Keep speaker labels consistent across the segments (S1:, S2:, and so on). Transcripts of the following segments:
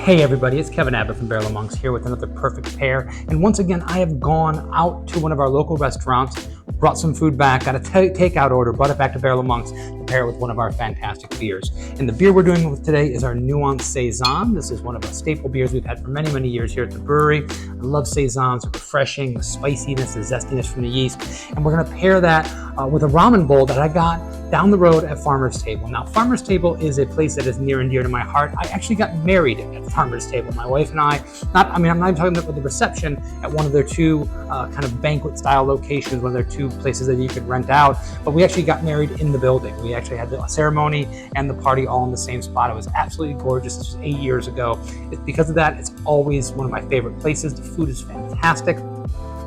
S1: Hey everybody, it's Kevin Abbott from Barrel of Monks here with another perfect pair. And once again, I have gone out to one of our local restaurants, brought some food back, got a takeout order, brought it back to Barrel of Monks to pair it with one of our fantastic beers. And the beer we're doing with today is our Nuance Saison. This is one of our staple beers we've had for many, many years here at the brewery. I love Saisons, it's refreshing, the spiciness, the zestiness from the yeast. And we're gonna pair that with a ramen bowl that I got down the road at Farmer's Table. Now, Farmer's Table is a place that is near and dear to my heart. I actually got married at Farmer's Table. My wife and I, I'm not even talking about the reception at one of their two kind of banquet style locations, one of their two places that you could rent out, but we actually got married in the building. We actually had the ceremony and the party all in the same spot. It was absolutely gorgeous. This was 8 years ago. Because of that, it's always one of my favorite places. The food is fantastic.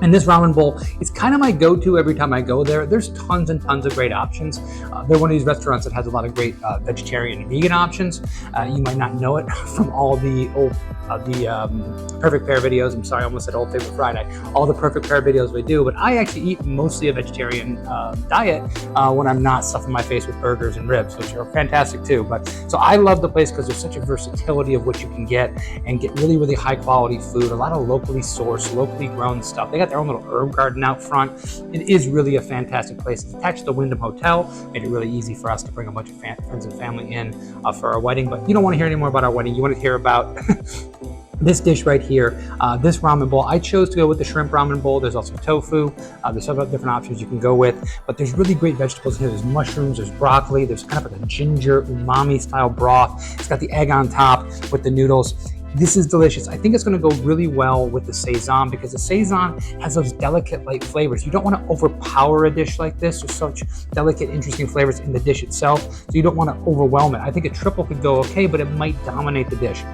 S1: And this ramen bowl is kind of my go-to every time I go there. There's tons and tons of great options. They're one of these restaurants that has a lot of great vegetarian and vegan options. You might not know it from all the old Perfect Pair videos. I'm sorry, I almost said Old Favorite Friday. All the Perfect Pair videos we do, but I actually eat mostly a vegetarian diet when I'm not stuffing my face with burgers and ribs, which are fantastic too. So I love the place because there's such a versatility of what you can get and get really, really high quality food, a lot of locally sourced, locally grown stuff. They got their own little herb garden out front. It is really a fantastic place. It's attached to the Wyndham Hotel. Made it really easy for us to bring a bunch of friends and family in for our wedding. But you don't want to hear any more about our wedding. You want to hear about this dish right here, this ramen bowl. I chose to go with the Shrimp Ramen Bowl. There's also tofu. There's several different options you can go with, but there's really great vegetables in here. There's mushrooms, there's broccoli, there's kind of like a ginger umami style broth. It's got the egg on top with the noodles. This is delicious. I think it's going to go really well with the Saison because the Saison has those delicate light flavors. You don't want to overpower a dish like this. There's such delicate, interesting flavors in the dish itself, so you don't want to overwhelm it. I think a triple could go okay, but it might dominate the dish.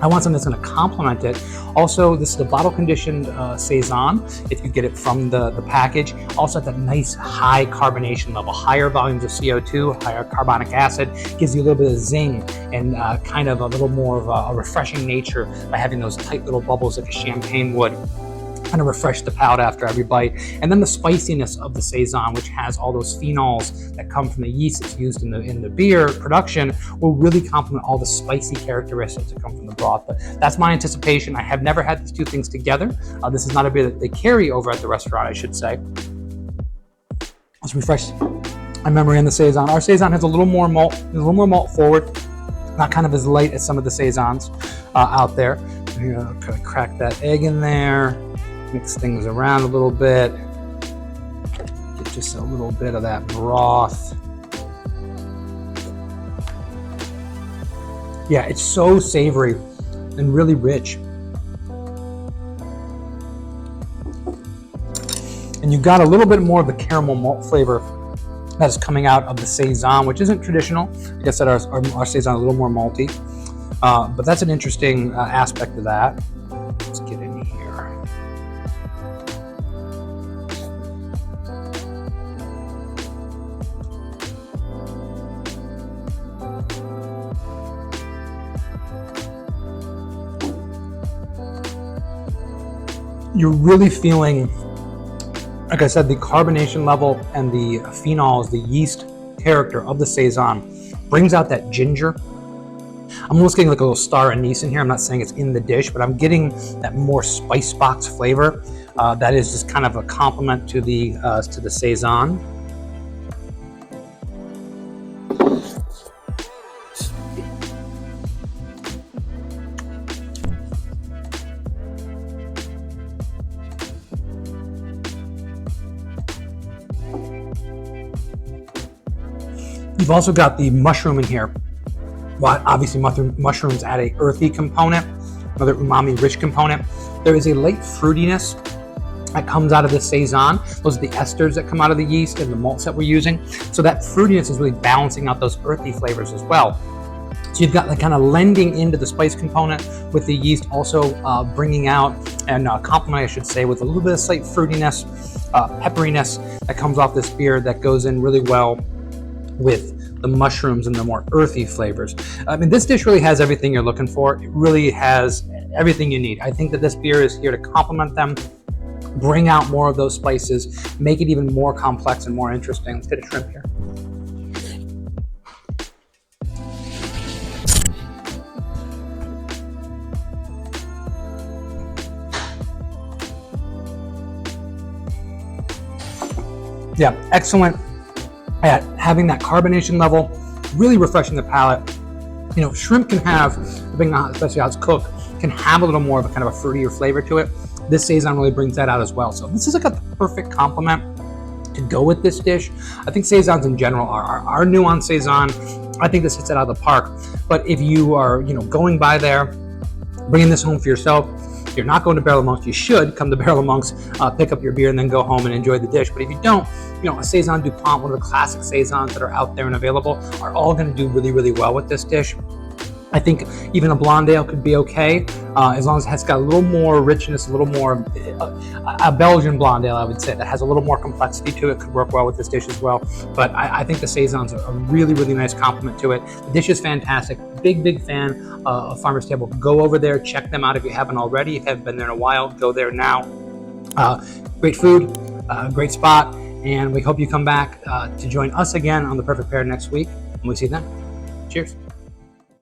S1: I want something that's going to complement it. Also, this is the bottle conditioned Saison, if you get it from the package. Also at that nice high carbonation level, higher volumes of CO2, higher carbonic acid, gives you a little bit of zing and kind of a little more of a refreshing nature by having those tight little bubbles like a champagne would. Kind of refresh the palate after every bite. And then the spiciness of the Saison, which has all those phenols that come from the yeast that's used in the beer production, will really complement all the spicy characteristics that come from the broth. But that's my anticipation. I have never had these two things together. This is not a beer that they carry over at the restaurant, I should say. Let's refresh my memory on the Saison. Our Saison has a little more malt forward, not kind of as light as some of the Saisons out there. I'm gonna crack that egg in there. Mix things around a little bit. Get just a little bit of that broth. Yeah, it's so savory and really rich. And you've got a little bit more of the caramel malt flavor that is coming out of the Saison, which isn't traditional. Like I said, our Saison is a little more malty. But that's an interesting aspect of that. Let's get in here. You're really feeling, like I said, the carbonation level and the phenols, the yeast character of the Saison brings out that ginger. I'm almost getting like a little star anise in here. I'm not saying it's in the dish, but I'm getting that more spice box flavor that is just kind of a complement to the Saison. You've also got the mushroom in here. Well, obviously mushrooms add a earthy component, another umami-rich component. There is a light fruitiness that comes out of the Saison. Those are the esters that come out of the yeast and the malts that we're using. So that fruitiness is really balancing out those earthy flavors as well. So you've got like kind of lending into the spice component with the yeast, also bringing out and complement, I should say, with a little bit of slight fruitiness, pepperiness that comes off this beer that goes in really well with the mushrooms and the more earthy flavors. I mean, this dish really has everything you're looking for. It really has everything you need. I think that this beer is here to complement them, bring out more of those spices, make it even more complex and more interesting. Let's get a shrimp here. Yeah, excellent at having that carbonation level, really refreshing the palate. You know, shrimp can have, depending on especially how it's cooked, can have a little more of a kind of a fruitier flavor to it. This Saison really brings that out as well. So this is like a perfect complement to go with this dish. I think Saisons in general are our Nuance Saison. I think this hits it out of the park. But if you are, you know, going by there, bringing this home for yourself, if you're not going to Barrel of Monks, you should come to Barrel of Monks, pick up your beer, and then go home and enjoy the dish. But if you don't, you know, a Saison DuPont, one of the classic Saisons that are out there and available, are all going to do really, really well with this dish. I think even a blonde ale could be okay, as long as it has got a little more richness, a little more, a Belgian blonde ale, I would say, that has a little more complexity to it, could work well with this dish as well. But I think the Saisons are a really, really nice complement to it. The dish is fantastic. Big, big fan of Farmer's Table. Go over there, check them out if you haven't already. If you haven't been there in a while, go there now. Great food, great spot, and we hope you come back to join us again on The Perfect Pair next week, and we'll see you then. Cheers.